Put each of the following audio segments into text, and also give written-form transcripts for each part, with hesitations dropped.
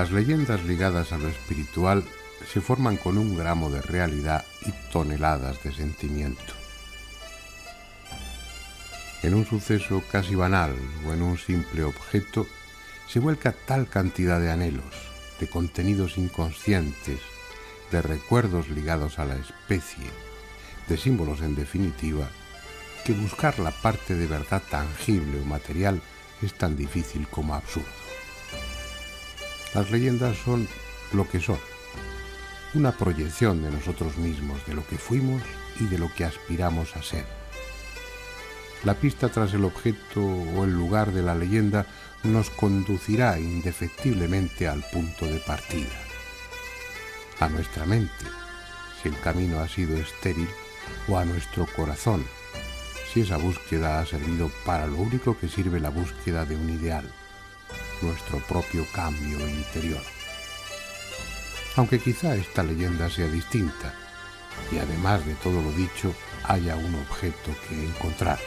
Las leyendas ligadas a lo espiritual se forman con un gramo de realidad y toneladas de sentimiento. En un suceso casi banal o en un simple objeto se vuelca tal cantidad de anhelos, de contenidos inconscientes, de recuerdos ligados a la especie, de símbolos en definitiva, que buscar la parte de verdad tangible o material es tan difícil como absurdo. Las leyendas son lo que son, una proyección de nosotros mismos, de lo que fuimos y de lo que aspiramos a ser. La pista tras el objeto o el lugar de la leyenda nos conducirá indefectiblemente al punto de partida, a nuestra mente, si el camino ha sido estéril, o a nuestro corazón, si esa búsqueda ha servido para lo único que sirve la búsqueda de un ideal, nuestro propio cambio interior. Aunque quizá esta leyenda sea distinta y además de todo lo dicho haya un objeto que encontrar.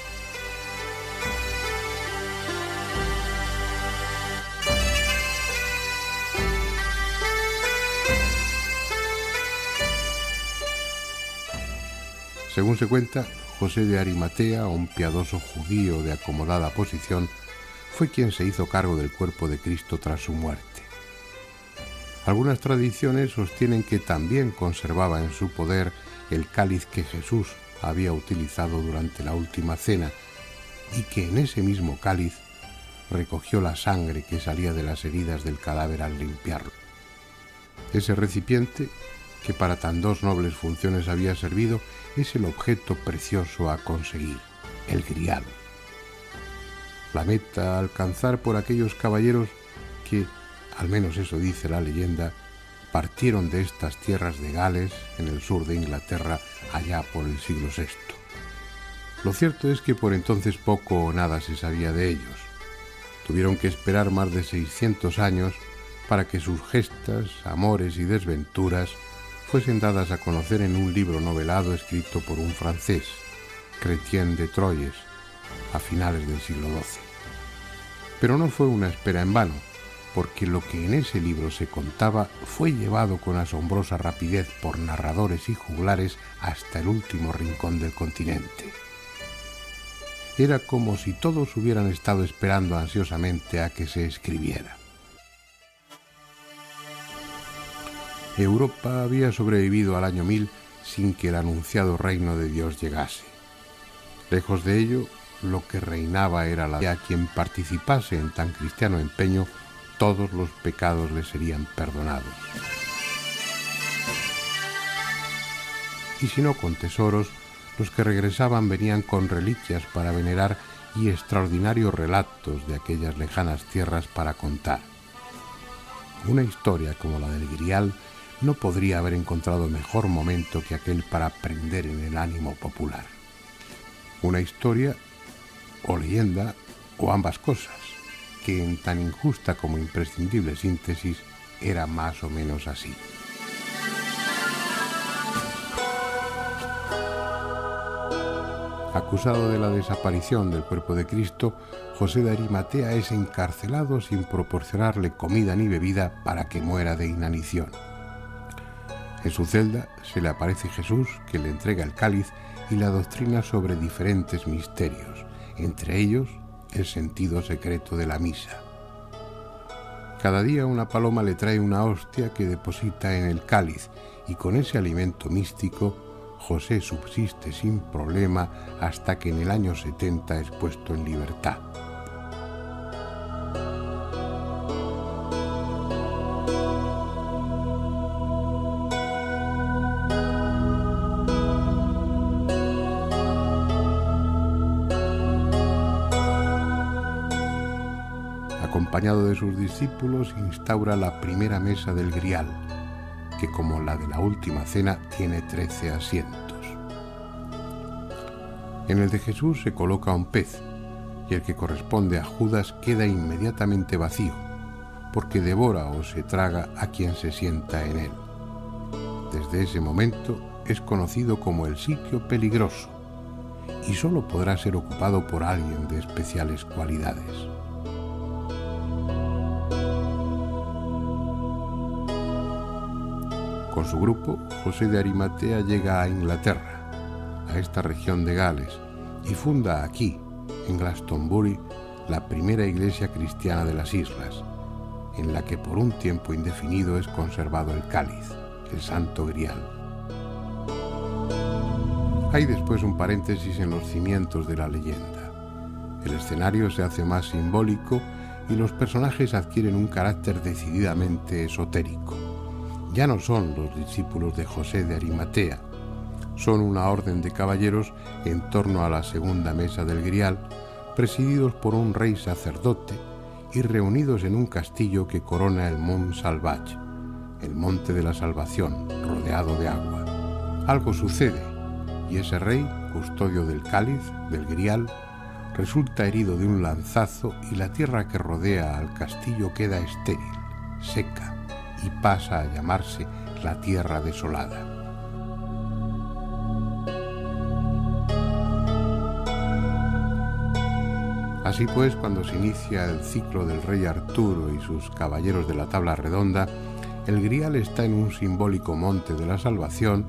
Según se cuenta, José de Arimatea, un piadoso judío de acomodada posición, fue quien se hizo cargo del cuerpo de Cristo tras su muerte. Algunas tradiciones sostienen que también conservaba en su poder el cáliz que Jesús había utilizado durante la última cena y que en ese mismo cáliz recogió la sangre que salía de las heridas del cadáver al limpiarlo. Ese recipiente, que para tan dos nobles funciones había servido, es el objeto precioso a conseguir, el grial. La meta a alcanzar por aquellos caballeros que, al menos eso dice la leyenda, partieron de estas tierras de Gales, en el sur de Inglaterra, allá por el siglo VI. Lo cierto es que por entonces poco o nada se sabía de ellos. Tuvieron que esperar más de 600 años para que sus gestas, amores y desventuras fuesen dadas a conocer en un libro novelado escrito por un francés, Chrétien de Troyes, a finales del siglo XII. Pero no fue una espera en vano, porque lo que en ese libro se contaba fue llevado con asombrosa rapidez por narradores y juglares hasta el último rincón del continente. Era como si todos hubieran estado esperando ansiosamente a que se escribiera. Europa había sobrevivido al año 1000 sin que el anunciado reino de Dios llegase. Lejos de ello, lo que reinaba era la de a quien participase en tan cristiano empeño, todos los pecados le serían perdonados. Y si no con tesoros, los que regresaban venían con reliquias para venerar y extraordinarios relatos de aquellas lejanas tierras para contar. Una historia como la del Grial no podría haber encontrado mejor momento que aquel para prender en el ánimo popular. Una historia o leyenda o ambas cosas, que en tan injusta como imprescindible síntesis era más o menos así. Acusado de la desaparición del cuerpo de Cristo, José de Arimatea es encarcelado sin proporcionarle comida ni bebida para que muera de inanición. En su celda se le aparece Jesús, que le entrega el cáliz y la doctrina sobre diferentes misterios, entre ellos el sentido secreto de la misa. Cada día una paloma le trae una hostia que deposita en el cáliz, y con ese alimento místico José subsiste sin problema hasta que en el año 70 es puesto en libertad. Acompañado de sus discípulos, instaura la primera mesa del Grial, que como la de la Última Cena tiene 13 asientos. En el de Jesús se coloca un pez, y el que corresponde a Judas queda inmediatamente vacío, porque devora o se traga a quien se sienta en él. Desde ese momento es conocido como el sitio peligroso, y solo podrá ser ocupado por alguien de especiales cualidades. Con su grupo, José de Arimatea llega a Inglaterra, a esta región de Gales, y funda aquí, en Glastonbury, la primera iglesia cristiana de las islas, en la que por un tiempo indefinido es conservado el cáliz, el Santo Grial. Hay después un paréntesis en los cimientos de la leyenda. El escenario se hace más simbólico y los personajes adquieren un carácter decididamente esotérico. Ya no son los discípulos de José de Arimatea, son una orden de caballeros en torno a la segunda mesa del Grial, presididos por un rey sacerdote y reunidos en un castillo que corona el Mont Salvage, el monte de la salvación, rodeado de agua. Algo sucede, y ese rey, custodio del cáliz, del Grial, resulta herido de un lanzazo y la tierra que rodea al castillo queda estéril, seca, y pasa a llamarse la Tierra Desolada. Así pues, cuando se inicia el ciclo del rey Arturo y sus caballeros de la tabla redonda, el Grial está en un simbólico monte de la salvación,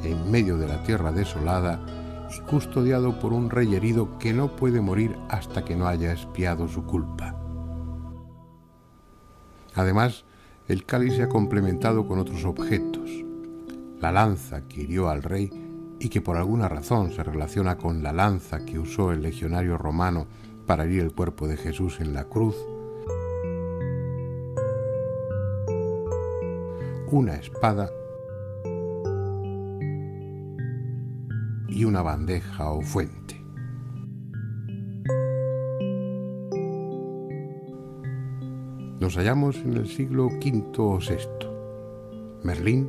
en medio de la tierra desolada y custodiado por un rey herido que no puede morir hasta que no haya expiado su culpa. Además, el cáliz se ha complementado con otros objetos. La lanza que hirió al rey y que por alguna razón se relaciona con la lanza que usó el legionario romano para herir el cuerpo de Jesús en la cruz. Una espada y una bandeja o fuente. Nos hallamos en el siglo V o VI. Merlín,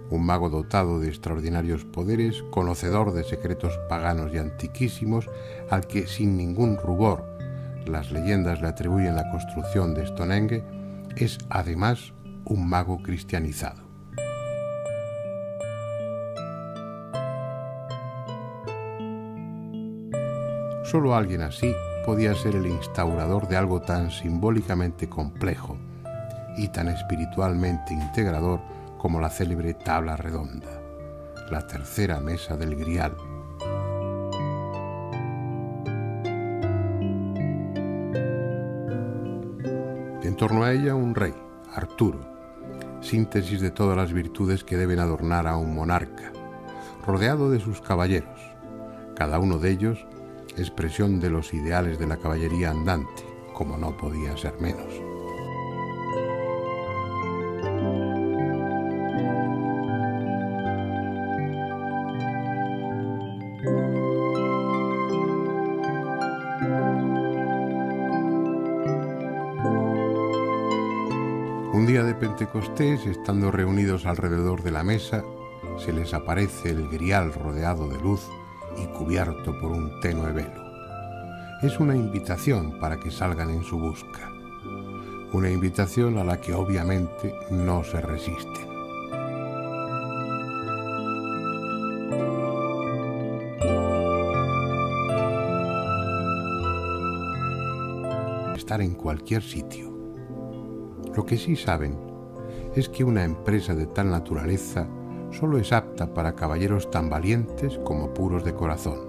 un mago dotado de extraordinarios poderes, conocedor de secretos paganos y antiquísimos, al que sin ningún rubor las leyendas le atribuyen la construcción de Stonehenge, es además un mago cristianizado. Solo alguien así podía ser el instaurador de algo tan simbólicamente complejo y tan espiritualmente integrador como la célebre tabla redonda, la tercera mesa del Grial. En torno a ella un rey, Arturo, síntesis de todas las virtudes que deben adornar a un monarca, rodeado de sus caballeros, cada uno de ellos expresión de los ideales de la caballería andante, como no podía ser menos. día de Pentecostés, estando reunidos alrededor de la mesa, se les aparece el grial rodeado de luz y cubierto por un tenue velo. Es una invitación para que salgan en su busca, una invitación a la que obviamente no se resisten. Estar en cualquier sitio. Lo que sí saben es que una empresa de tal naturaleza solo es apta para caballeros tan valientes como puros de corazón.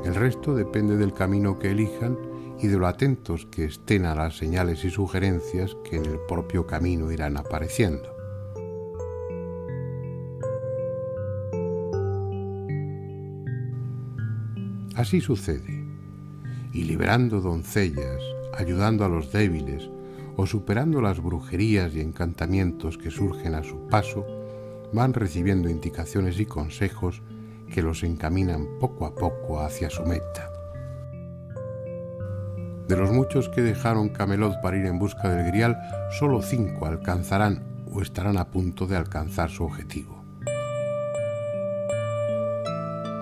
El resto depende del camino que elijan y de lo atentos que estén a las señales y sugerencias que en el propio camino irán apareciendo. Así sucede, y liberando doncellas, ayudando a los débiles o superando las brujerías y encantamientos que surgen a su paso, van recibiendo indicaciones y consejos que los encaminan poco a poco hacia su meta. De los muchos que dejaron Camelot para ir en busca del Grial, solo 5 alcanzarán o estarán a punto de alcanzar su objetivo.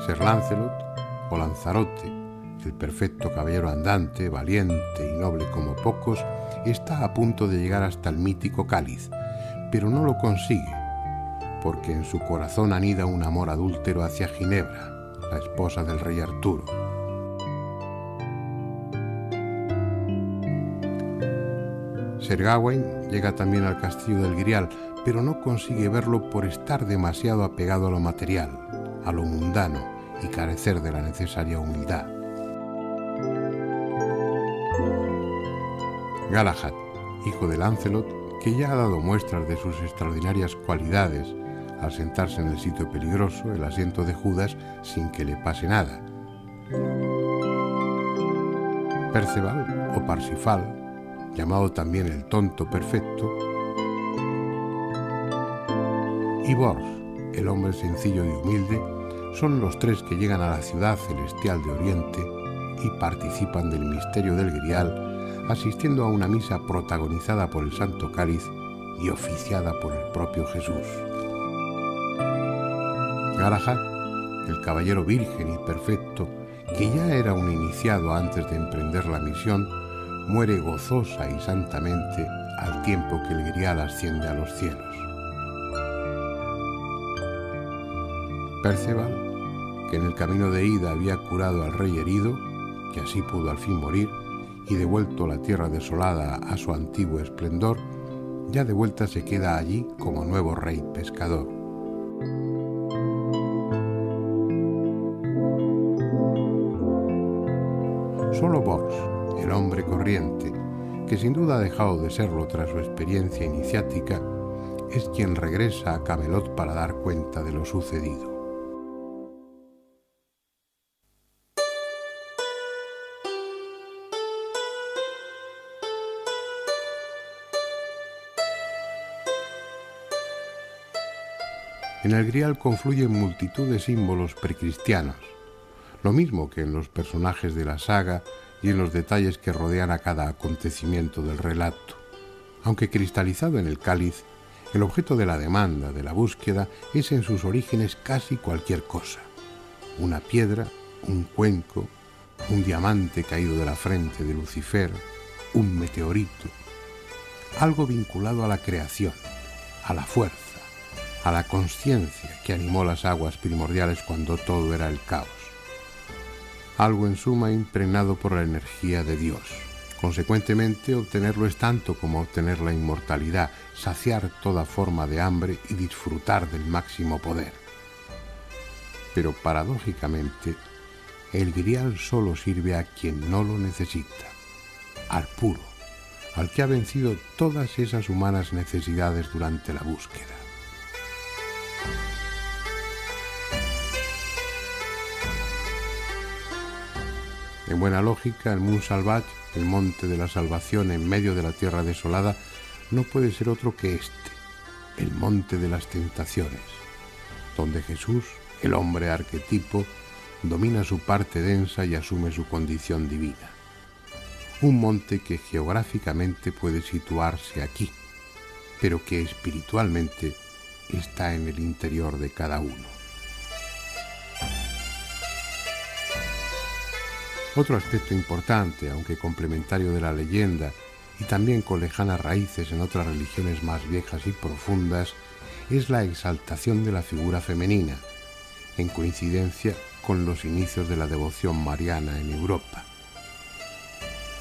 Ser Lancelot o Lanzarote, el perfecto caballero andante, valiente y noble como pocos, está a punto de llegar hasta el mítico cáliz, pero no lo consigue, porque en su corazón anida un amor adúltero hacia Ginebra, la esposa del rey Arturo. Ser Gawain llega también al castillo del Grial, pero no consigue verlo por estar demasiado apegado a lo material, a lo mundano y carecer de la necesaria humildad. Galahad, hijo de Lancelot, que ya ha dado muestras de sus extraordinarias cualidades al sentarse en el sitio peligroso, el asiento de Judas, sin que le pase nada. Perceval o Parsifal, llamado también el tonto perfecto, y Bors, el hombre sencillo y humilde, son los 3 que llegan a la ciudad celestial de Oriente y participan del misterio del Grial, asistiendo a una misa protagonizada por el Santo Cáliz y oficiada por el propio Jesús. Galahad, el caballero virgen y perfecto, que ya era un iniciado antes de emprender la misión, muere gozosa y santamente al tiempo que el Grial asciende a los cielos. Perceval, que en el camino de ida había curado al rey herido, que así pudo al fin morir, y devuelto la tierra desolada a su antiguo esplendor, ya de vuelta se queda allí como nuevo rey pescador. Solo Bors, el hombre corriente, que sin duda ha dejado de serlo tras su experiencia iniciática, es quien regresa a Camelot para dar cuenta de lo sucedido. En el Grial confluyen multitud de símbolos precristianos, lo mismo que en los personajes de la saga y en los detalles que rodean a cada acontecimiento del relato. Aunque cristalizado en el cáliz, el objeto de la demanda, de la búsqueda, es en sus orígenes casi cualquier cosa. Una piedra, un cuenco, un diamante caído de la frente de Lucifer, un meteorito. Algo vinculado a la creación, a la fuerza, a la consciencia que animó las aguas primordiales cuando todo era el caos. Algo en suma impregnado por la energía de Dios. Consecuentemente, obtenerlo es tanto como obtener la inmortalidad, saciar toda forma de hambre y disfrutar del máximo poder. Pero paradójicamente, el Grial solo sirve a quien no lo necesita, al puro, al que ha vencido todas esas humanas necesidades durante la búsqueda. En buena lógica, el Mont Salvatge, el monte de la salvación en medio de la tierra desolada, no puede ser otro que este, el monte de las tentaciones, donde Jesús, el hombre arquetipo, domina su parte densa y asume su condición divina. Un monte que geográficamente puede situarse aquí, pero que espiritualmente está en el interior de cada uno. Otro aspecto importante, aunque complementario de la leyenda, y también con lejanas raíces en otras religiones más viejas y profundas, es la exaltación de la figura femenina, en coincidencia con los inicios de la devoción mariana en Europa.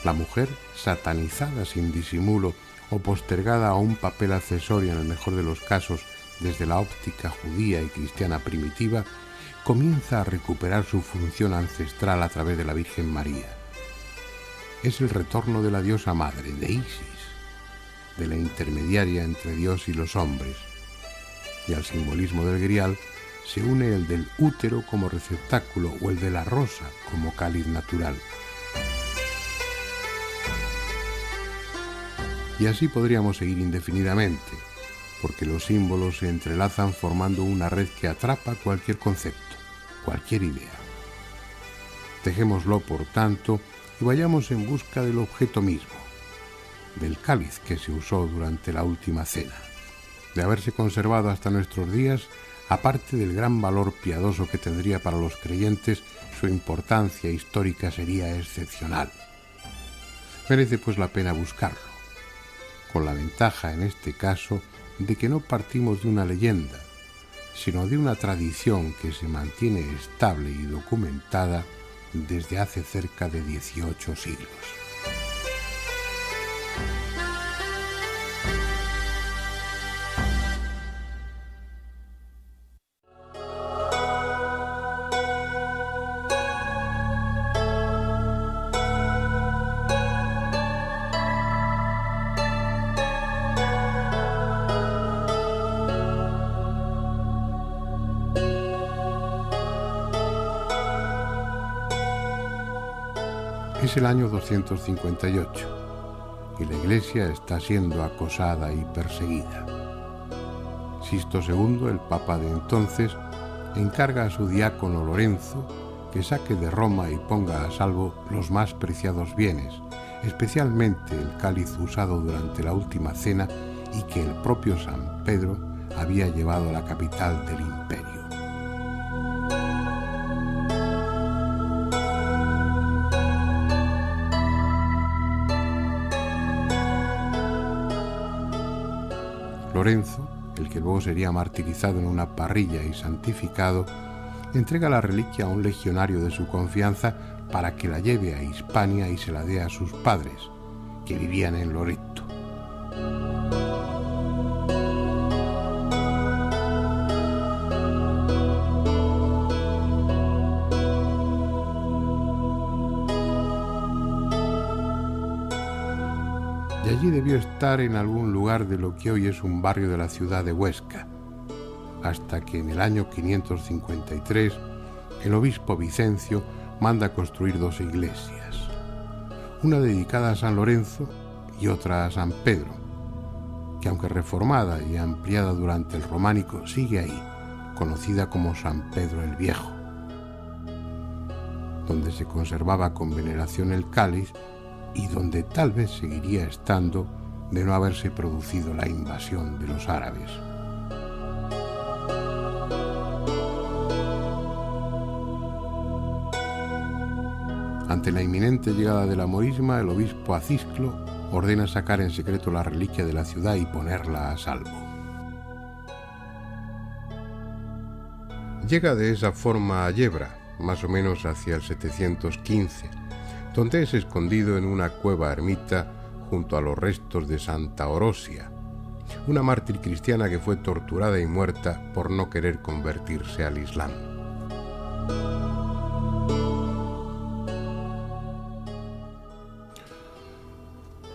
La mujer, satanizada sin disimulo o postergada a un papel accesorio en el mejor de los casos desde la óptica judía y cristiana primitiva, comienza a recuperar su función ancestral a través de la Virgen María. Es el retorno de la diosa madre, de Isis, de la intermediaria entre Dios y los hombres, y al simbolismo del grial se une el del útero como receptáculo o el de la rosa como cáliz natural. Y así podríamos seguir indefinidamente, porque los símbolos se entrelazan formando una red que atrapa cualquier concepto, cualquier idea. Dejémoslo, por tanto, y vayamos en busca del objeto mismo, del cáliz que se usó durante la última cena. De haberse conservado hasta nuestros días, aparte del gran valor piadoso que tendría para los creyentes, su importancia histórica sería excepcional. Merece pues la pena buscarlo, con la ventaja en este caso de que no partimos de una leyenda, sino de una tradición que se mantiene estable y documentada desde hace cerca de 18 siglos. Es el año 258 y la Iglesia está siendo acosada y perseguida. Sixto II, el Papa de entonces, encarga a su diácono Lorenzo que saque de Roma y ponga a salvo los más preciados bienes, especialmente el cáliz usado durante la última cena y que el propio San Pedro había llevado a la capital del imperio. Lorenzo, el que luego sería martirizado en una parrilla y santificado, entrega la reliquia a un legionario de su confianza para que la lleve a Hispania y se la dé a sus padres, que vivían en Loreto. Y allí debió estar en algún lugar de lo que hoy es un barrio de la ciudad de Huesca, hasta que en el año 553 el obispo Vicencio manda construir dos iglesias, una dedicada a San Lorenzo y otra a San Pedro, que aunque reformada y ampliada durante el románico, sigue ahí, conocida como San Pedro el Viejo, donde se conservaba con veneración el cáliz y donde tal vez seguiría estando de no haberse producido la invasión de los árabes. Ante la inminente llegada de la morisma, el obispo Acisclo ordena sacar en secreto la reliquia de la ciudad y ponerla a salvo. Llega de esa forma a Yebra, más o menos hacia el 715, donde es escondido en una cueva ermita junto a los restos de Santa Orosia, una mártir cristiana que fue torturada y muerta por no querer convertirse al Islam.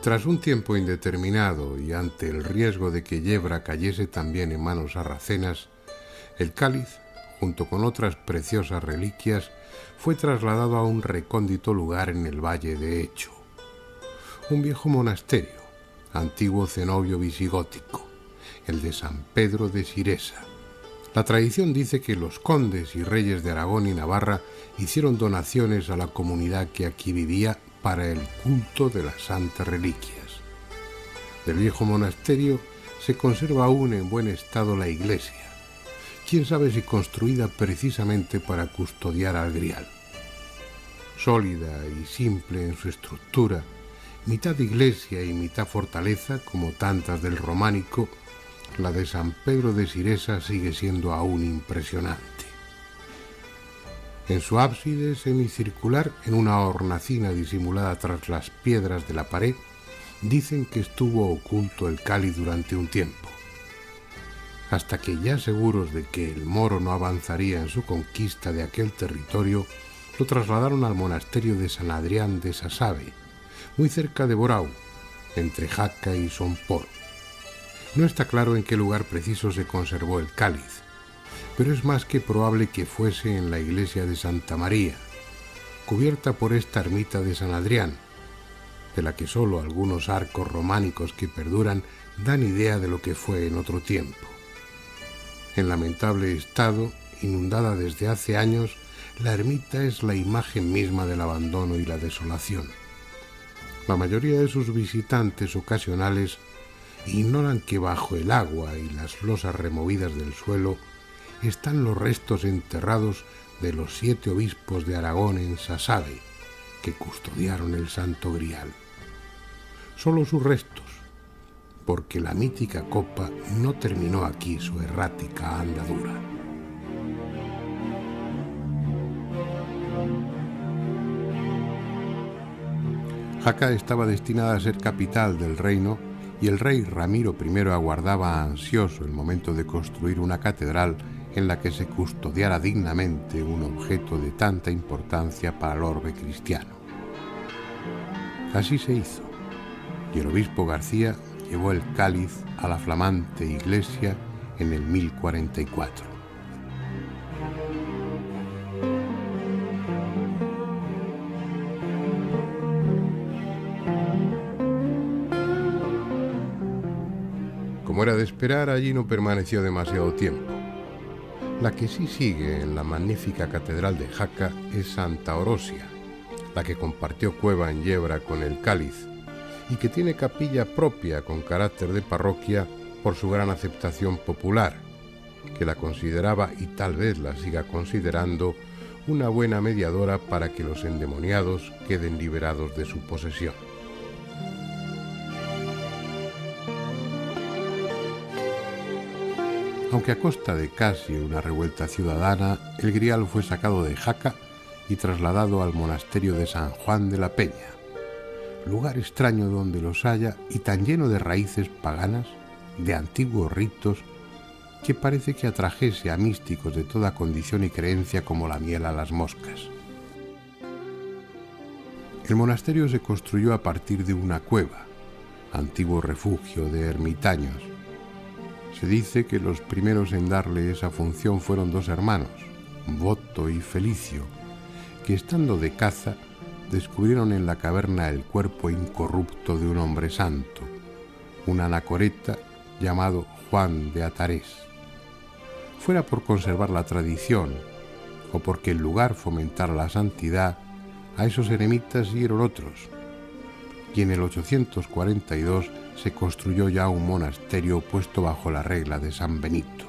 Tras un tiempo indeterminado y ante el riesgo de que Yebra cayese también en manos sarracenas, el cáliz, junto con otras preciosas reliquias, fue trasladado a un recóndito lugar en el valle de Hecho, un viejo monasterio, antiguo cenobio visigótico, el de San Pedro de Siresa. La tradición dice que los condes y reyes de Aragón y Navarra hicieron donaciones a la comunidad que aquí vivía para el culto de las santas reliquias. Del viejo monasterio se conserva aún en buen estado la iglesia, quién sabe si construida precisamente para custodiar al Grial. Sólida y simple en su estructura, mitad iglesia y mitad fortaleza, como tantas del románico, la de San Pedro de Siresa sigue siendo aún impresionante. En su ábside semicircular, en una hornacina disimulada tras las piedras de la pared, dicen que estuvo oculto el cáliz durante un tiempo, hasta que, ya seguros de que el moro no avanzaría en su conquista de aquel territorio, lo trasladaron al monasterio de San Adrián de Sasabe, muy cerca de Borau, entre Jaca y Son Pol. No está claro en qué lugar preciso se conservó el cáliz, pero es más que probable que fuese en la iglesia de Santa María, cubierta por esta ermita de San Adrián, de la que sólo algunos arcos románicos que perduran dan idea de lo que fue en otro tiempo. En lamentable estado, inundada desde hace años, la ermita es la imagen misma del abandono y la desolación. La mayoría de sus visitantes ocasionales ignoran que bajo el agua y las losas removidas del suelo están los restos enterrados de los 7 obispos de Aragón en Sasabe, que custodiaron el Santo Grial. Solo sus restos, porque la mítica copa no terminó aquí su errática andadura. Jaca estaba destinada a ser capital del reino y el rey Ramiro I aguardaba ansioso el momento de construir una catedral en la que se custodiara dignamente un objeto de tanta importancia para el orbe cristiano. Así se hizo, y el obispo García llevó el cáliz a la flamante iglesia en el 1044. Como era de esperar, allí no permaneció demasiado tiempo. La que sí sigue en la magnífica catedral de Jaca es Santa Orosia, la que compartió cueva en Yebra con el cáliz y que tiene capilla propia con carácter de parroquia por su gran aceptación popular, que la consideraba y tal vez la siga considerando una buena mediadora para que los endemoniados queden liberados de su posesión. Aunque a costa de casi una revuelta ciudadana, el Grial fue sacado de Jaca y trasladado al monasterio de San Juan de la Peña, lugar extraño donde los haya y tan lleno de raíces paganas, de antiguos ritos, que parece que atrajese a místicos de toda condición y creencia como la miel a las moscas. El monasterio se construyó a partir de una cueva, antiguo refugio de ermitaños. Se dice que los primeros en darle esa función fueron 2 hermanos, Voto y Felicio, que estando de caza descubrieron en la caverna el cuerpo incorrupto de un hombre santo, un anacoreta llamado Juan de Atarés. Fuera por conservar la tradición o porque el lugar fomentara la santidad, a esos eremitas siguieron otros, y en el 842 se construyó ya un monasterio puesto bajo la regla de San Benito.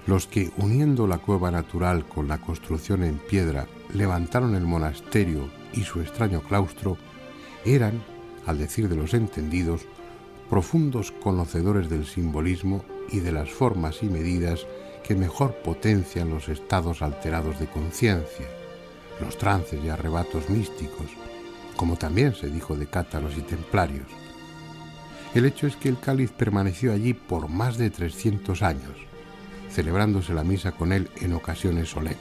Los que, uniendo la cueva natural con la construcción en piedra, levantaron el monasterio y su extraño claustro, eran, al decir de los entendidos, profundos conocedores del simbolismo y de las formas y medidas que mejor potencian los estados alterados de conciencia, los trances y arrebatos místicos, como también se dijo de cátaros y templarios. El hecho es que el cáliz permaneció allí por más de 300 años, celebrándose la misa con él en ocasiones solemnes.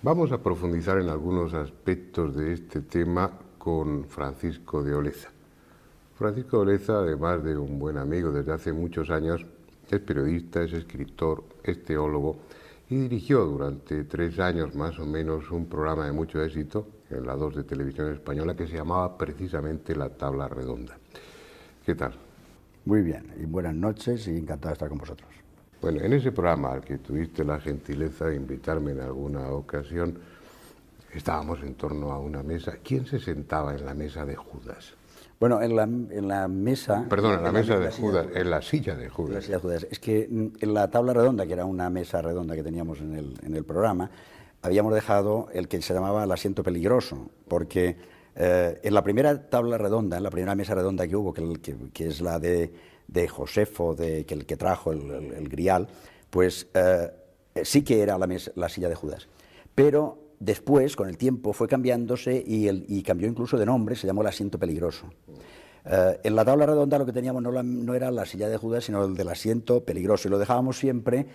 Vamos a profundizar en algunos aspectos de este tema con Francisco de Oleza. Francisco de Oleza, además de un buen amigo desde hace muchos años, es periodista, es escritor, es teólogo y dirigió durante 3 años más o menos un programa de mucho éxito en la 2 de Televisión Española que se llamaba precisamente La Tabla Redonda. ¿Qué tal? Muy bien, y buenas noches y encantado de estar con vosotros. Bueno, en ese programa al que tuviste la gentileza de invitarme en alguna ocasión, estábamos en torno a una mesa. ¿Quién se sentaba en la mesa de Judas? Bueno, en la mesa... Perdón, en la mesa de silla Judas, en la silla de En la Judas. silla de Judas. Es que en la tabla redonda, que era una mesa redonda que teníamos en el programa, habíamos dejado el que se llamaba el asiento peligroso, porque en la primera tabla redonda, en la primera mesa redonda que hubo, que es la de Josefo, el que trajo el grial, pues sí que era la silla de Judas. Pero después, con el tiempo, fue cambiándose y cambió incluso de nombre, se llamó el asiento peligroso. En la tabla redonda lo que teníamos no era la silla de Judas, sino el del asiento peligroso, y lo dejábamos siempre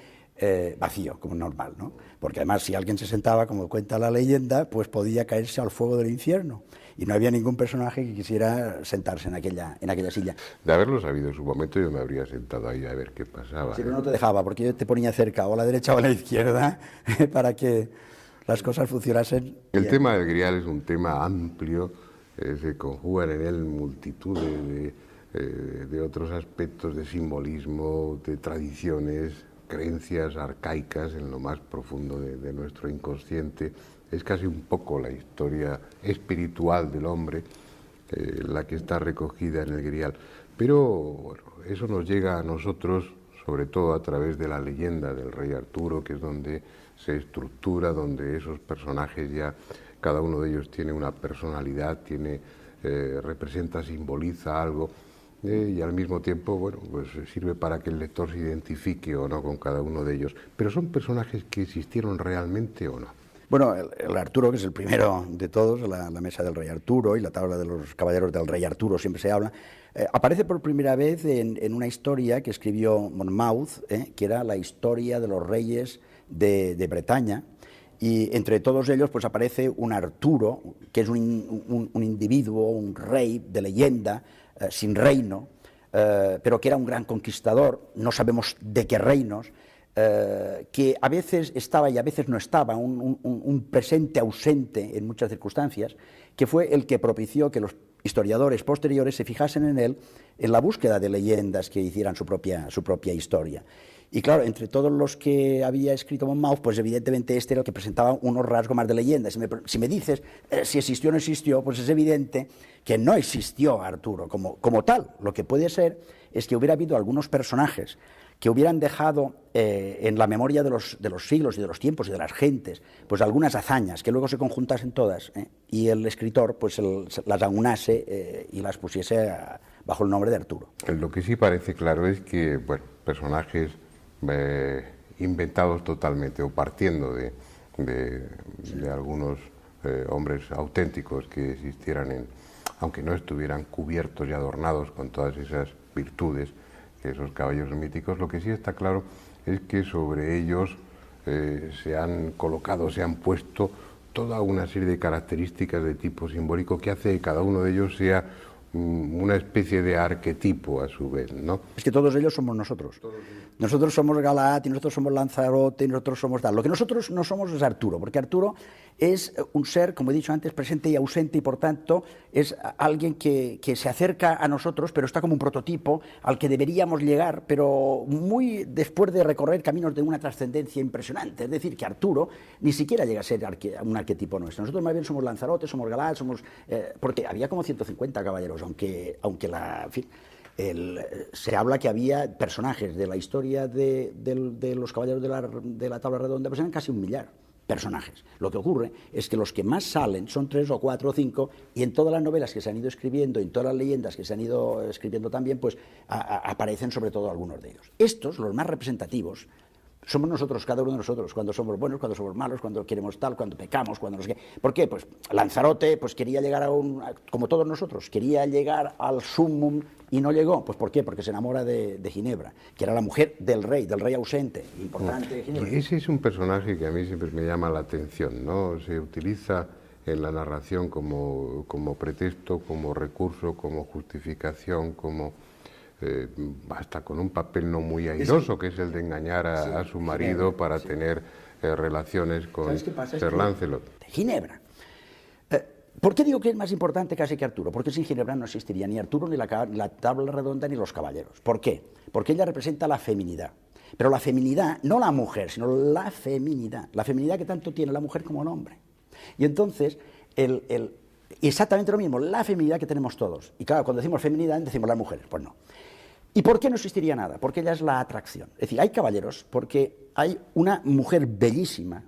vacío, como normal, ¿no? Porque además, si alguien se sentaba, como cuenta la leyenda, pues podía caerse al fuego del infierno, y no había ningún personaje que quisiera sentarse en aquella silla. De haberlo sabido en su momento, yo me habría sentado ahí a ver qué pasaba. Sí, pero no te dejaba, porque yo te ponía cerca, o a la derecha o a la izquierda, para que las cosas funcionasen. El tema del grial es un tema amplio, se conjugan en él multitud de otros aspectos de simbolismo, de tradiciones, creencias arcaicas en lo más profundo de nuestro inconsciente. Es casi un poco la historia espiritual del hombre, la que está recogida en el grial. Pero bueno, eso nos llega a nosotros sobre todo a través de la leyenda del rey Arturo, que es donde se estructura, donde esos personajes ya, cada uno de ellos tiene una personalidad, representa, simboliza algo, y al mismo tiempo, bueno, pues sirve para que el lector se identifique o no con cada uno de ellos. Pero ¿son personajes que existieron realmente o no? Bueno, el Arturo, que es el primero de todos, la mesa del rey Arturo y la tabla de los caballeros del rey Arturo, siempre se habla, aparece por primera vez en una historia que escribió Monmouth, que era la historia de los reyes de Bretaña, y entre todos ellos pues aparece un Arturo, que es un individuo, un rey de leyenda, sin reino, pero que era un gran conquistador, no sabemos de qué reinos, que a veces estaba y a veces no estaba, un presente ausente en muchas circunstancias, que fue el que propició que los historiadores posteriores se fijasen en él en la búsqueda de leyendas que hicieran su propia historia. Y claro, entre todos los que había escrito Monmouth, pues evidentemente este era el que presentaba unos rasgos más de leyenda. Si me dices si existió o no existió, pues es evidente que no existió Arturo como tal. Lo que puede ser es que hubiera habido algunos personajes que hubieran dejado en la memoria de los siglos y de los tiempos y de las gentes, pues algunas hazañas que luego se conjuntasen todas, y el escritor pues las aunase y las pusiese bajo el nombre de Arturo. Lo que sí parece claro es que, bueno, personajes inventados totalmente o partiendo de algunos hombres auténticos que existieran, aunque no estuvieran cubiertos y adornados con todas esas virtudes, esos caballeros míticos. Lo que sí está claro es que sobre ellos se han colocado, se han puesto toda una serie de características de tipo simbólico que hace que cada uno de ellos sea una especie de arquetipo a su vez, ¿no? Es que todos ellos somos nosotros. Nosotros somos Galaad y nosotros somos Lanzarote y nosotros somos tal. Lo que nosotros no somos es Arturo, porque Arturo es un ser, como he dicho antes, presente y ausente, y por tanto es alguien que se acerca a nosotros, pero está como un prototipo al que deberíamos llegar, pero muy después de recorrer caminos de una trascendencia impresionante. Es decir, que Arturo ni siquiera llega a ser un arquetipo nuestro. Nosotros más bien somos Lanzarote, somos Galaad, porque había como 150 caballeros, aunque se habla que había personajes de la historia de los caballeros de la tabla redonda, pues eran casi 1 millar personajes. Lo que ocurre es que los que más salen son 3 o 4 o 5, y en todas las novelas que se han ido escribiendo, en todas las leyendas que se han ido escribiendo también, pues aparecen sobre todo algunos de ellos. Estos, los más representativos, somos nosotros, cada uno de nosotros, cuando somos buenos, cuando somos malos, cuando queremos tal, cuando pecamos, cuando no sé qué. ¿Por qué? Pues Lanzarote pues quería llegar como todos nosotros, quería llegar al sumum y no llegó. Pues ¿por qué? Porque se enamora de Ginebra, que era la mujer del rey ausente, importante de Ginebra. Ese es un personaje que a mí siempre me llama la atención, ¿no? Se utiliza en la narración como pretexto, como recurso, como justificación, como hasta con un papel no muy airoso, que es el de engañar a su marido para tener relaciones con Sir Lancelot. Ginebra. ¿Por qué digo que es más importante casi que Arturo? Porque sin Ginebra no existiría ni Arturo, ni la tabla redonda, ni los caballeros. ¿Por qué? Porque ella representa la feminidad. Pero la feminidad, no la mujer, sino la feminidad que tanto tiene la mujer como el hombre. Y entonces, exactamente lo mismo, la feminidad que tenemos todos. Y claro, cuando decimos feminidad, decimos las mujeres, pues no. ¿Y por qué no existiría nada? Porque ella es la atracción. Es decir, hay caballeros porque hay una mujer bellísima,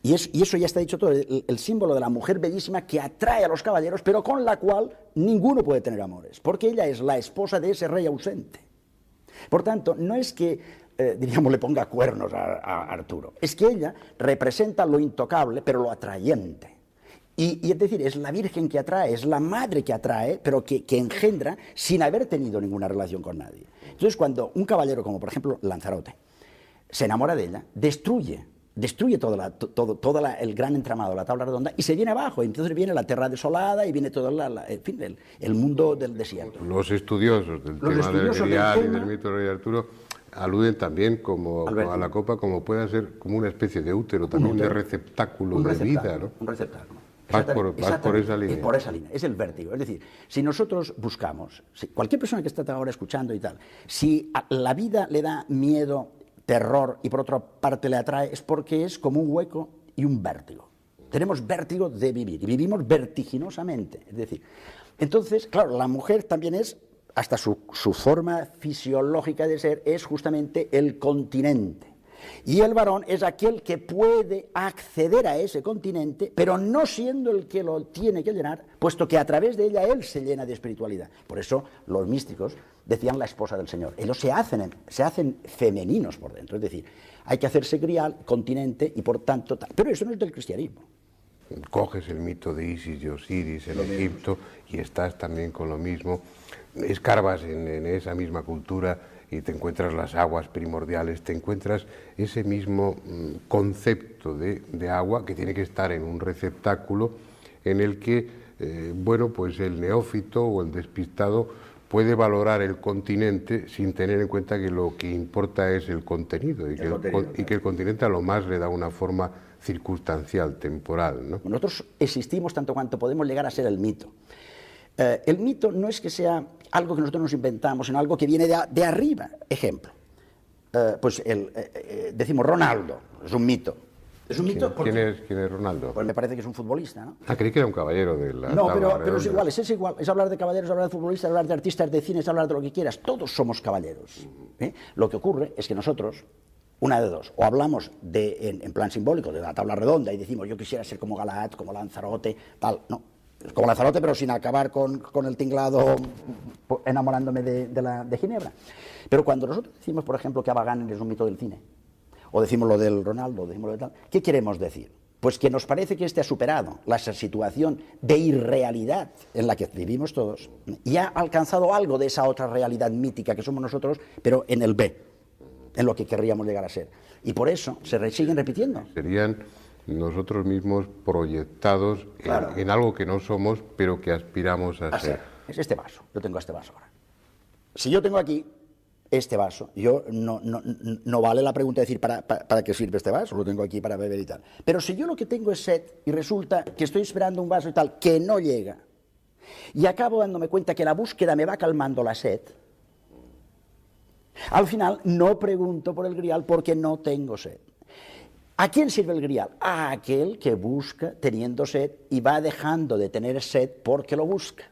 y eso ya está dicho todo, el símbolo de la mujer bellísima que atrae a los caballeros, pero con la cual ninguno puede tener amores, porque ella es la esposa de ese rey ausente. Por tanto, no es que, diríamos, le ponga cuernos a Arturo, es que ella representa lo intocable, pero lo atrayente. Y es decir, es la virgen que atrae, es la madre que atrae, pero que engendra sin haber tenido ninguna relación con nadie. Entonces, cuando un caballero, como por ejemplo Lanzarote, se enamora de ella, destruye todo el gran entramado, la tabla redonda, y se viene abajo. Y entonces viene la tierra desolada y viene todo en fin, el mundo del desierto. Los estudiosos del tema del Grial y del mito de Rey Arturo aluden también a la copa como puede ser como una especie de útero, también de receptáculo de vida, ¿no? Un receptáculo. Vas por esa línea. Por esa línea, es el vértigo. Es decir, si nosotros buscamos, cualquier persona que está ahora escuchando y tal, si a la vida le da miedo, terror y por otra parte le atrae, es porque es como un hueco y un vértigo. Tenemos vértigo de vivir y vivimos vertiginosamente. Es decir, entonces, claro, la mujer también es, hasta su forma fisiológica de ser, es justamente el continente. Y el varón es aquel que puede acceder a ese continente, pero no siendo el que lo tiene que llenar, puesto que a través de ella él se llena de espiritualidad. Por eso los místicos decían la esposa del Señor. Ellos se hacen femeninos por dentro, es decir, hay que hacerse grial, continente y por tanto tal. Pero eso no es del cristianismo. Coges el mito de Isis y Osiris en Egipto y estás también con lo mismo, escarbas en esa misma cultura y te encuentras las aguas primordiales, te encuentras ese mismo concepto de agua que tiene que estar en un receptáculo en el que, bueno, pues el neófito o el despistado puede valorar el continente sin tener en cuenta que lo que importa es el contenido y que el continente a lo más le da una forma circunstancial, temporal, ¿no? Nosotros existimos tanto cuanto podemos llegar a ser el mito. El mito no es que sea algo que nosotros nos inventamos, sino algo que viene de arriba. Ejemplo, decimos Ronaldo, es un mito. ¿Es un mito? ¿Quién es Ronaldo? Pues me parece que es un futbolista, ¿no? Creí que era un caballero de la No, pero es igual, es hablar de caballeros, hablar de futbolistas, hablar de artistas de cine, es hablar de lo que quieras. Todos somos caballeros. Lo que ocurre es que nosotros, una de dos, o hablamos en plan simbólico de la tabla redonda y decimos yo quisiera ser como Galahad, como Lanzarote, tal, no. Como Lanzarote, pero sin acabar con el tinglado enamorándome de Ginebra. Pero cuando nosotros decimos, por ejemplo, que Abaganen es un mito del cine, o decimos lo del Ronaldo, o decimos lo de tal, ¿qué queremos decir? Pues que nos parece que este ha superado la situación de irrealidad en la que vivimos todos y ha alcanzado algo de esa otra realidad mítica que somos nosotros, pero en el B, en lo que querríamos llegar a ser. Y por eso se siguen repitiendo. Serían nosotros mismos proyectados en algo que no somos, pero que aspiramos a ser. Es este vaso, yo tengo este vaso ahora. Si yo tengo aquí este vaso, yo no vale la pregunta de decir ¿para qué sirve este vaso? Lo tengo aquí para beber y tal. Pero si yo lo que tengo es sed y resulta que estoy esperando un vaso y tal, que no llega, y acabo dándome cuenta que la búsqueda me va calmando la sed, al final no pregunto por el grial porque no tengo sed. ¿A quién sirve el grial? A aquel que busca teniendo sed y va dejando de tener sed porque lo busca.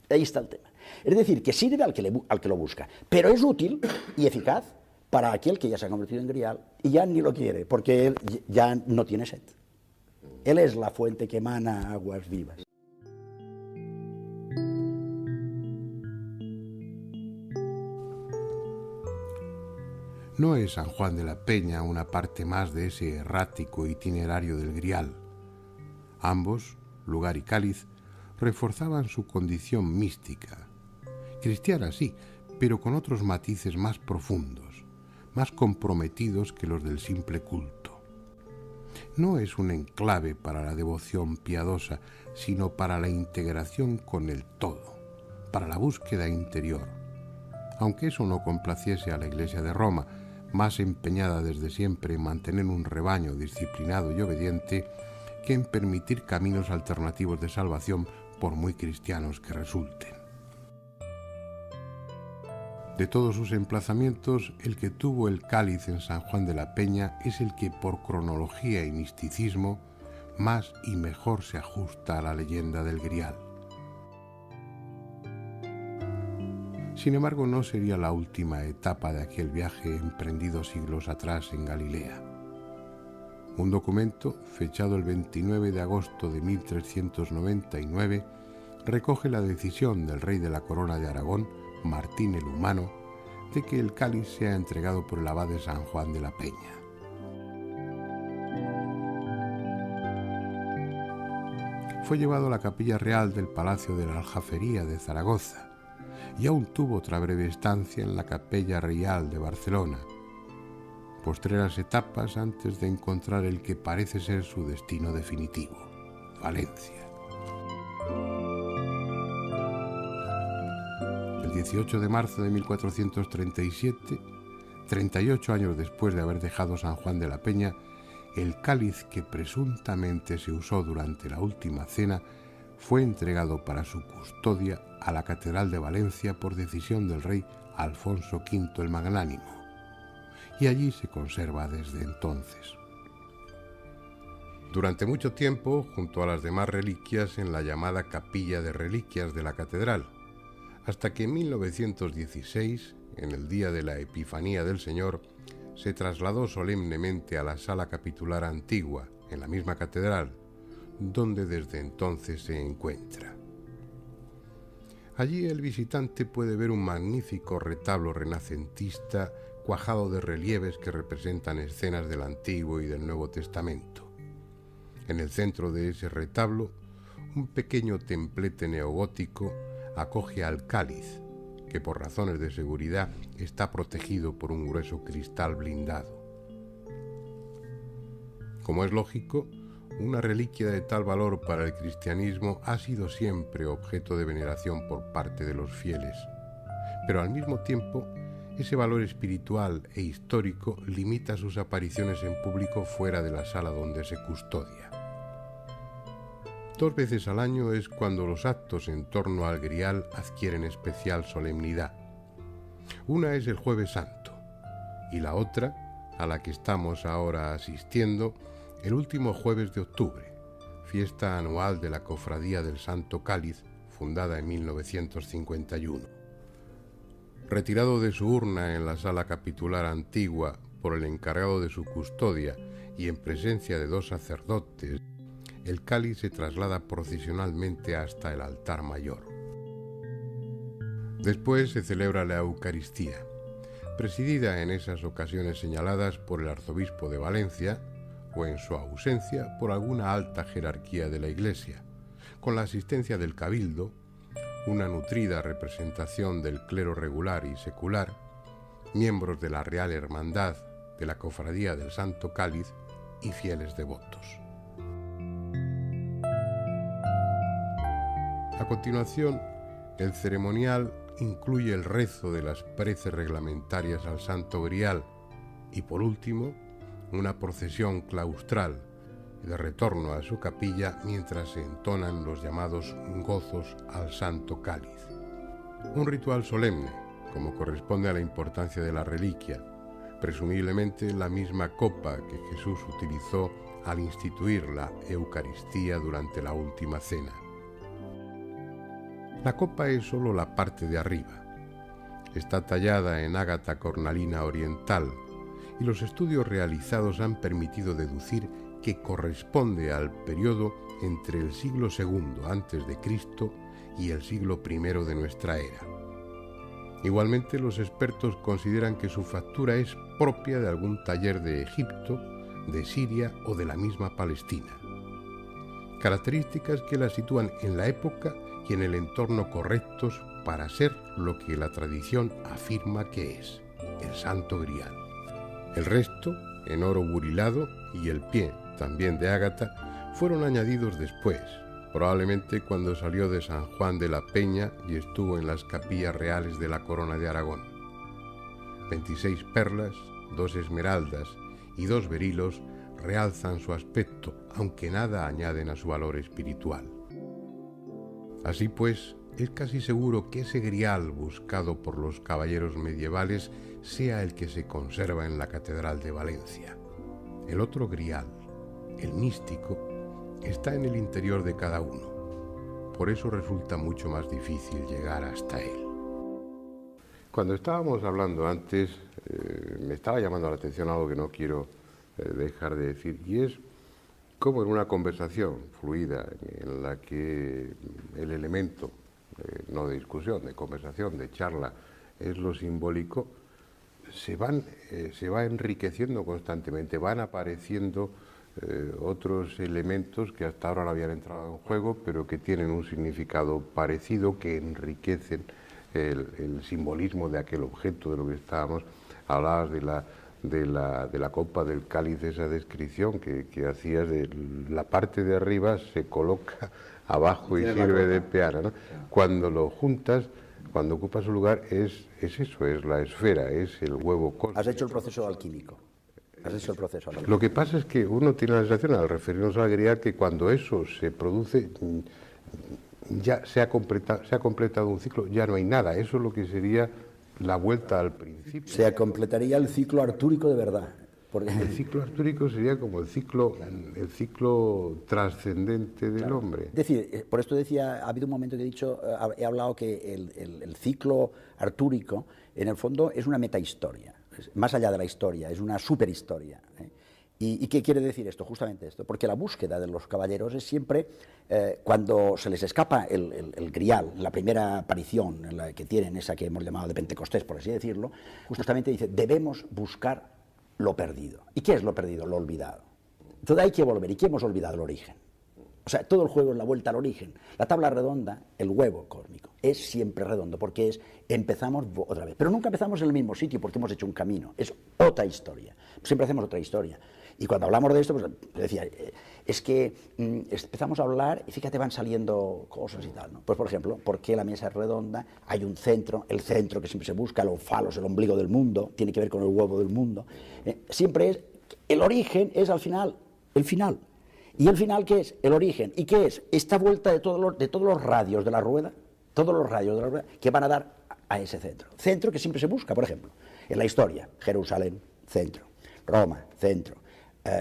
Ahí está el tema. Es decir, que sirve al que lo busca, pero es útil y eficaz para aquel que ya se ha convertido en grial y ya ni lo quiere, porque él ya no tiene sed. Él es la fuente que emana aguas vivas. ¿No es San Juan de la Peña una parte más de ese errático itinerario del Grial? Ambos, lugar y cáliz, reforzaban su condición mística. Cristiana sí, pero con otros matices más profundos, más comprometidos que los del simple culto. No es un enclave para la devoción piadosa, sino para la integración con el todo, para la búsqueda interior, aunque eso no complaciese a la Iglesia de Roma, más empeñada desde siempre en mantener un rebaño disciplinado y obediente que en permitir caminos alternativos de salvación por muy cristianos que resulten. De todos sus emplazamientos, el que tuvo el cáliz en San Juan de la Peña es el que por cronología y misticismo más y mejor se ajusta a la leyenda del Grial. Sin embargo, no sería la última etapa de aquel viaje emprendido siglos atrás en Galilea. Un documento, fechado el 29 de agosto de 1399, recoge la decisión del rey de la Corona de Aragón, Martín el Humano, de que el cáliz sea entregado por el abad de San Juan de la Peña. Fue llevado a la capilla real del Palacio de la Aljafería de Zaragoza, y aún tuvo otra breve estancia en la Capella Real de Barcelona. Postreras etapas antes de encontrar el que parece ser su destino definitivo, Valencia. El 18 de marzo de 1437, 38 años después de haber dejado San Juan de la Peña, el cáliz que presuntamente se usó durante la última cena fue entregado para su custodia a la Catedral de Valencia por decisión del rey Alfonso V el Magnánimo, y allí se conserva desde entonces. Durante mucho tiempo, junto a las demás reliquias en la llamada Capilla de Reliquias de la Catedral, hasta que en 1916, en el día de la Epifanía del Señor, se trasladó solemnemente a la Sala Capitular Antigua, en la misma catedral, donde desde entonces se encuentra. Allí el visitante puede ver un magnífico retablo renacentista cuajado de relieves que representan escenas del Antiguo y del Nuevo Testamento. En el centro de ese retablo, un pequeño templete neogótico acoge al cáliz, que por razones de seguridad está protegido por un grueso cristal blindado. Como es lógico, una reliquia de tal valor para el cristianismo ha sido siempre objeto de veneración por parte de los fieles, pero al mismo tiempo ese valor espiritual e histórico limita sus apariciones en público fuera de la sala donde se custodia. 2 veces al año es cuando los actos en torno al Grial adquieren especial solemnidad. Una es el Jueves Santo y la otra, a la que estamos ahora asistiendo, el último jueves de octubre, fiesta anual de la Cofradía del Santo Cáliz, fundada en 1951. Retirado de su urna en la Sala Capitular Antigua por el encargado de su custodia y en presencia de 2 sacerdotes, el cáliz se traslada procesionalmente hasta el altar mayor. Después se celebra la Eucaristía, presidida en esas ocasiones señaladas por el arzobispo de Valencia, o en su ausencia por alguna alta jerarquía de la Iglesia, con la asistencia del cabildo, una nutrida representación del clero regular y secular, miembros de la Real Hermandad, de la Cofradía del Santo Cáliz y fieles devotos. A continuación, el ceremonial incluye el rezo de las preces reglamentarias al Santo Grial y, por último, una procesión claustral de retorno a su capilla mientras se entonan los llamados gozos al Santo Cáliz. Un ritual solemne, como corresponde a la importancia de la reliquia, presumiblemente la misma copa que Jesús utilizó al instituir la Eucaristía durante la última cena. La copa es solo la parte de arriba. Está tallada en ágata cornalina oriental y los estudios realizados han permitido deducir que corresponde al periodo entre el siglo II a.C. y el siglo I de nuestra era. Igualmente, los expertos consideran que su factura es propia de algún taller de Egipto, de Siria o de la misma Palestina. Características que la sitúan en la época y en el entorno correctos para ser lo que la tradición afirma que es, el Santo Grial. El resto, en oro burilado, y el pie, también de ágata, fueron añadidos después, probablemente cuando salió de San Juan de la Peña y estuvo en las capillas reales de la Corona de Aragón. 26 perlas, 2 esmeraldas y 2 berilos realzan su aspecto, aunque nada añaden a su valor espiritual. Así pues, es casi seguro que ese grial buscado por los caballeros medievales sea el que se conserva en la Catedral de Valencia. El otro grial, el místico, está en el interior de cada uno. Por eso resulta mucho más difícil llegar hasta él. Cuando estábamos hablando antes, me estaba llamando la atención algo que no quiero dejar de decir, y es cómo en una conversación fluida en la que el elemento, no de discusión, de conversación, de charla, es lo simbólico, se va enriqueciendo constantemente, van apareciendo otros elementos que hasta ahora no habían entrado en juego, pero que tienen un significado parecido, que enriquecen el simbolismo de aquel objeto de lo que estábamos. Hablabas de la copa, del cáliz, esa descripción que hacías de la parte de arriba se coloca abajo y sirve de peana, ¿no? Cuando lo juntas, cuando ocupa su lugar, es eso, es la esfera, es el huevo cósmico. Has hecho el proceso alquímico. Lo que pasa es que uno tiene la sensación, al referirnos a la grial, que cuando eso se produce, ya se ha completado un ciclo, ya no hay nada. Eso es lo que sería la vuelta al principio. Se completaría el ciclo artúrico de verdad. Porque el ciclo artúrico sería como el ciclo trascendente del hombre. Es decir, por esto decía, ha habido un momento que he hablado que el ciclo artúrico, en el fondo, es una metahistoria. Más allá de la historia, es una superhistoria. ¿Y qué quiere decir esto? Justamente esto, porque la búsqueda de los caballeros es siempre, cuando se les escapa el grial, la primera aparición en la que tienen, esa que hemos llamado de Pentecostés, por así decirlo, justamente dice, debemos buscar lo perdido. ¿Y qué es lo perdido? Lo olvidado. Entonces hay que volver. ¿Y qué hemos olvidado? El origen. O sea, todo el juego es la vuelta al origen. La tabla redonda, el huevo cósmico, es siempre redondo, porque empezamos otra vez. Pero nunca empezamos en el mismo sitio porque hemos hecho un camino. Es otra historia. Siempre hacemos otra historia. Y cuando hablamos de esto, pues decía, es que empezamos a hablar y fíjate, van saliendo cosas y tal, ¿no? Pues, por ejemplo, ¿por qué la mesa es redonda? Hay un centro, el centro que siempre se busca, el falos, el ombligo del mundo, tiene que ver con el huevo del mundo. Siempre es, el origen es al final, el final. ¿Y el final qué es? El origen. ¿Y qué es? Esta vuelta de todos los radios de la rueda, que van a dar a ese centro. Centro que siempre se busca, por ejemplo, en la historia, Jerusalén, centro, Roma, centro,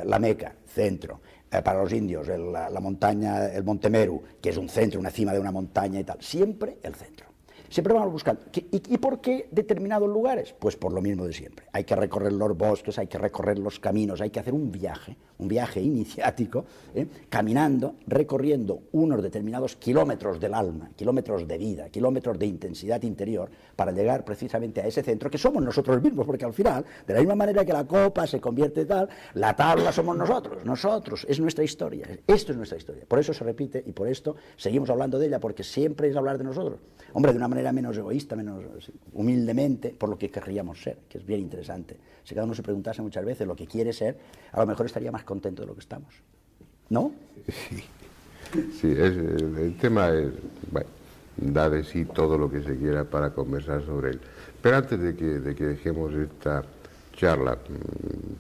la Meca, centro, para los indios, la montaña, el Monte Meru, que es un centro, una cima de una montaña y tal, siempre el centro. Siempre vamos buscando. ¿Y por qué determinados lugares? Pues por lo mismo de siempre. Hay que recorrer los bosques, hay que recorrer los caminos, hay que hacer un viaje iniciático, caminando, recorriendo unos determinados kilómetros del alma, kilómetros de vida, kilómetros de intensidad interior, para llegar precisamente a ese centro que somos nosotros mismos, porque al final, de la misma manera que la copa se convierte tal, la tabla somos nosotros, es nuestra historia, esto es nuestra historia. Por eso se repite y por esto seguimos hablando de ella, porque siempre es hablar de nosotros. Hombre, de una manera menos egoísta, menos humildemente, por lo que querríamos ser, que es bien interesante. Si cada uno se preguntase muchas veces lo que quiere ser, a lo mejor estaría más contento de lo que estamos. ¿No? Sí, el tema es, bueno, da de sí todo lo que se quiera para conversar sobre él. Pero antes de que dejemos esta charla,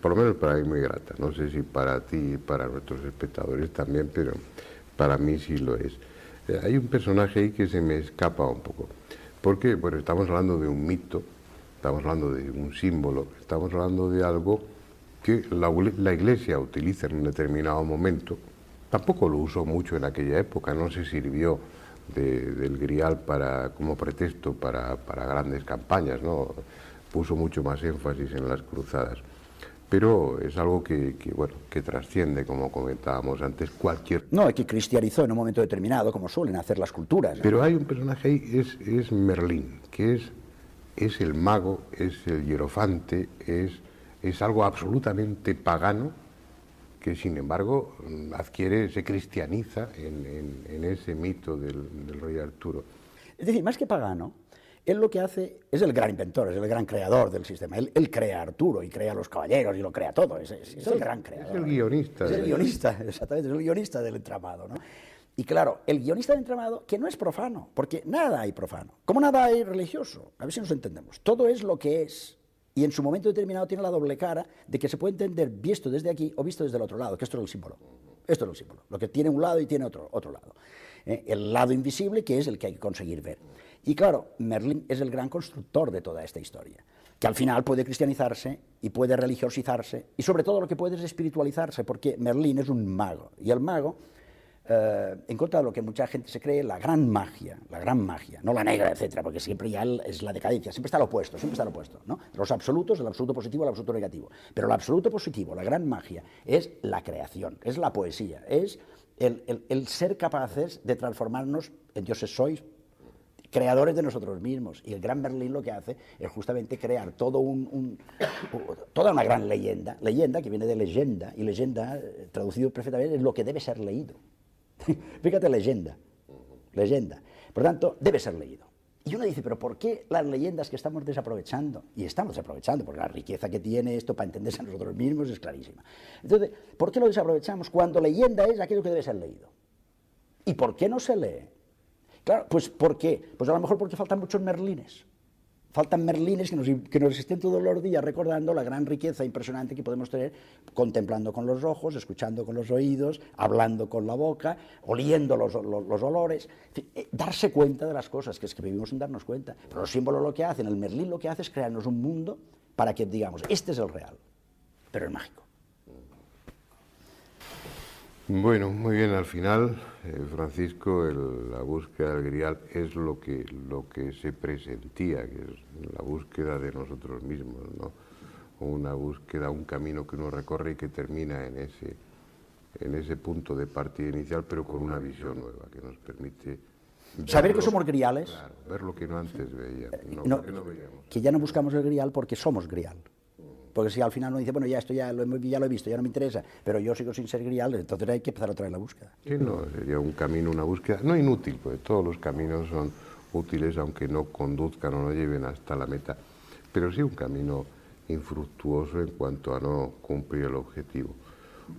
por lo menos para mí muy grata, no sé si para ti y para nuestros espectadores también, pero para mí sí lo es. Hay un personaje ahí que se me escapa un poco, porque bueno, estamos hablando de un mito, estamos hablando de un símbolo, estamos hablando de algo que la Iglesia utiliza en un determinado momento. Tampoco lo usó mucho en aquella época, no se sirvió del grial como pretexto para grandes campañas, ¿no? Puso mucho más énfasis en las cruzadas. Pero es algo que trasciende, como comentábamos antes, cualquier... No, que cristianizó en un momento determinado, como suelen hacer las culturas, ¿no? Pero hay un personaje ahí, es Merlín, que es el mago, es el hierofante, es algo absolutamente pagano, que sin embargo se cristianiza en ese mito del rey Arturo. Es decir, más que pagano, él lo que hace es el gran inventor, es el gran creador del sistema. Él crea a Arturo y crea a los caballeros y lo crea todo. Es el gran creador. Es el guionista. Es el guionista, exactamente, es el guionista del entramado, ¿no? Y claro, el guionista de entramado, que no es profano, porque nada hay profano, como nada hay religioso, a ver si nos entendemos, todo es lo que es, y en su momento determinado tiene la doble cara de que se puede entender visto desde aquí o visto desde el otro lado, que esto es el símbolo, esto es el símbolo, lo que tiene un lado y tiene otro lado, el lado invisible que es el que hay que conseguir ver. Y claro, Merlín es el gran constructor de toda esta historia, que al final puede cristianizarse y puede religiosizarse, y sobre todo lo que puede es espiritualizarse, porque Merlín es un mago, y el mago, en contra de lo que mucha gente se cree, la gran magia, no la negra, etcétera, porque siempre ya es la decadencia, siempre está lo opuesto, ¿no? Los absolutos, el absoluto positivo, el absoluto negativo. Pero el absoluto positivo, la gran magia, es la creación, es la poesía, es el ser capaces de transformarnos en dioses sois, creadores de nosotros mismos. Y el gran Merlín lo que hace es justamente crear toda una gran leyenda que viene de leyenda, y leyenda, traducido perfectamente, es lo que debe ser leído. Fíjate, leyenda. Por tanto, debe ser leído. Y uno dice, pero ¿por qué las leyendas que estamos desaprovechando? Y estamos desaprovechando, porque la riqueza que tiene esto para entenderse a nosotros mismos es clarísima. Entonces, ¿por qué lo desaprovechamos cuando leyenda es aquello que debe ser leído? ¿Y por qué no se lee? Claro, pues ¿por qué? Pues a lo mejor porque faltan muchos merlines. Faltan merlines que nos estén todos los días recordando la gran riqueza impresionante que podemos tener contemplando con los ojos, escuchando con los oídos, hablando con la boca, oliendo los olores, en fin, darse cuenta de las cosas, que es que vivimos sin darnos cuenta. Pero los símbolos lo que hacen, el Merlín lo que hace es crearnos un mundo para que digamos, este es el real, pero es mágico. Bueno, muy bien, al final, Francisco, la búsqueda del Grial es lo que se presentía, que es la búsqueda de nosotros mismos, ¿no? Una búsqueda, un camino que uno recorre y que termina en ese punto de partida inicial, pero con una visión nueva, que nos permite... Saber que somos griales. Claro, ver lo que no antes veíamos, no veíamos. Que ya no buscamos el Grial porque somos Grial. Porque si al final uno dice, bueno, ya esto ya lo he visto, ya no me interesa, pero yo sigo sin ser Grial, entonces hay que empezar otra vez la búsqueda. Sí, no, sería un camino, una búsqueda, no inútil, porque todos los caminos son útiles, aunque no conduzcan o no lleven hasta la meta, pero sí un camino infructuoso en cuanto a no cumplir el objetivo.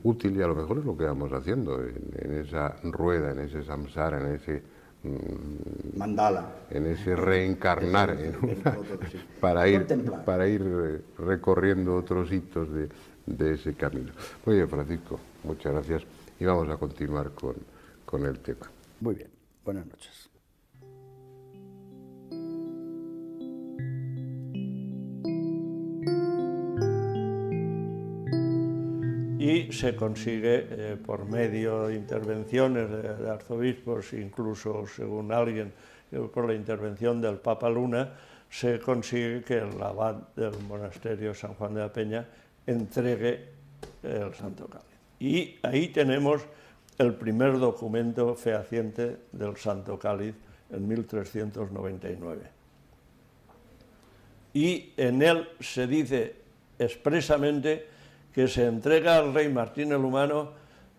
Útil, y a lo mejor es lo que vamos haciendo, en esa rueda, en ese samsara, en ese... mandala, en ese reencarnar para ir recorriendo otros hitos de ese camino. Muy bien, Francisco, muchas gracias y vamos a continuar con el tema. Muy bien, buenas noches. Y se consigue por medio de intervenciones de arzobispos, incluso según alguien, por la intervención del Papa Luna, se consigue que el abad del monasterio San Juan de la Peña entregue el Santo Cáliz. Y ahí tenemos el primer documento fehaciente del Santo Cáliz en 1399. Y en él se dice expresamente que se entrega al rey Martín el Humano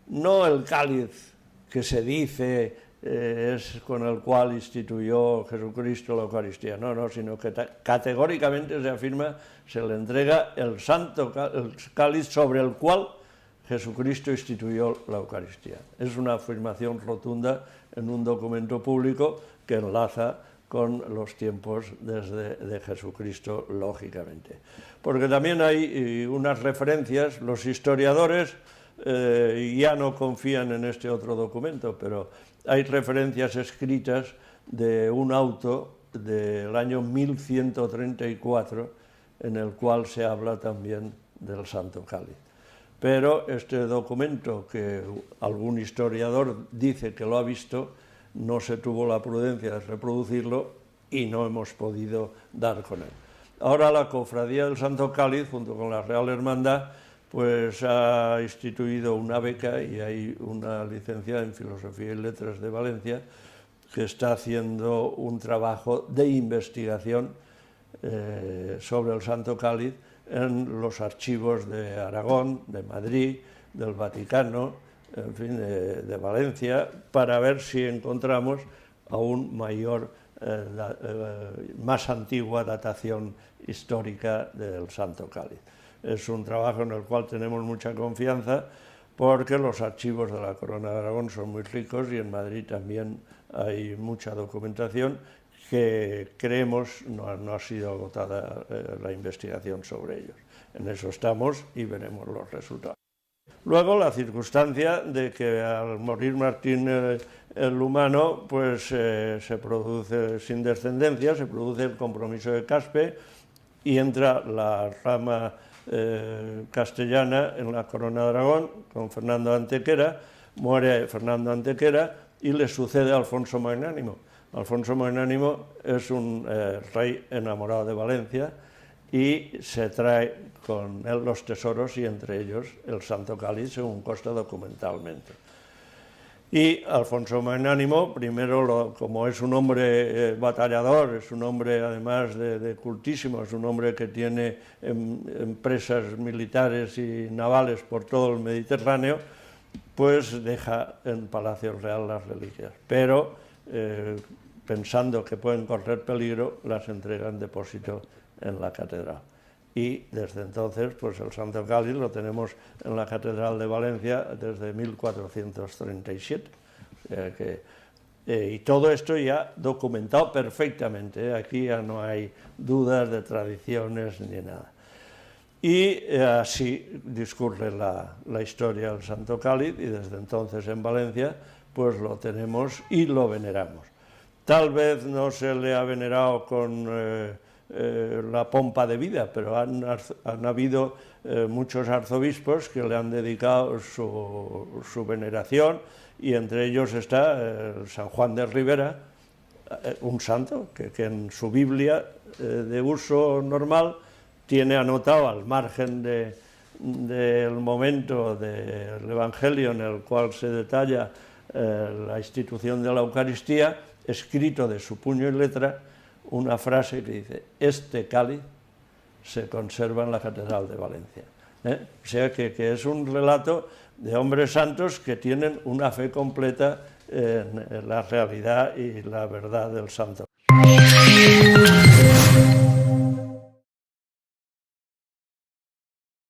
no el cáliz que se dice es con el cual instituyó Jesucristo la Eucaristía, no, sino que categóricamente se afirma, se le entrega el cáliz sobre el cual Jesucristo instituyó la Eucaristía. Es una afirmación rotunda en un documento público que enlaza con los tiempos de Jesucristo, lógicamente. Porque también hay unas referencias, los historiadores ya no confían en este otro documento, pero hay referencias escritas de un auto del año 1134, en el cual se habla también del Santo Cáliz. Pero este documento, que algún historiador dice que lo ha visto, no se tuvo la prudencia de reproducirlo y no hemos podido dar con él. Ahora la Cofradía del Santo Cáliz, junto con la Real Hermandad, pues ha instituido una beca y hay una licenciada en Filosofía y Letras de Valencia que está haciendo un trabajo de investigación sobre el Santo Cáliz en los archivos de Aragón, de Madrid, del Vaticano, en fin, de Valencia, para ver si encontramos aún más antigua datación histórica del Santo Cáliz. Es un trabajo en el cual tenemos mucha confianza porque los archivos de la Corona de Aragón son muy ricos y en Madrid también hay mucha documentación que creemos no ha sido agotada la investigación sobre ellos. En eso estamos y veremos los resultados. Luego la circunstancia de que al morir Martín el Humano, pues se produce sin descendencia, se produce el compromiso de Caspe y entra la rama castellana en la Corona de Aragón con Fernando Antequera, muere Fernando Antequera y le sucede Alfonso Magnánimo. Alfonso Magnánimo es un rey enamorado de Valencia y se trae con él los tesoros y entre ellos el Santo Cáliz, según consta documentalmente. Y Alfonso Magnánimo, primero, como es un hombre batallador, es un hombre además de cultísimo, es un hombre que tiene empresas militares y navales por todo el Mediterráneo, pues deja en Palacio Real las reliquias. Pero, pensando que pueden correr peligro, las entrega en depósito en la catedral. Y desde entonces, pues el Santo Cáliz lo tenemos en la Catedral de Valencia desde 1437. O sea y todo esto ya documentado perfectamente, aquí ya no hay dudas de tradiciones ni nada. Y así discurre la historia del Santo Cáliz y desde entonces en Valencia pues lo tenemos y lo veneramos. Tal vez no se le ha venerado con la pompa de vida, pero han habido muchos arzobispos que le han dedicado su veneración y entre ellos está San Juan de Ribera, un santo que en su Biblia de uso normal tiene anotado al margen del momento del Evangelio en el cual se detalla la institución de la Eucaristía, escrito de su puño y letra, una frase que dice: este cáliz se conserva en la Catedral de Valencia. O sea que es un relato de hombres santos que tienen una fe completa en la realidad y la verdad del santo.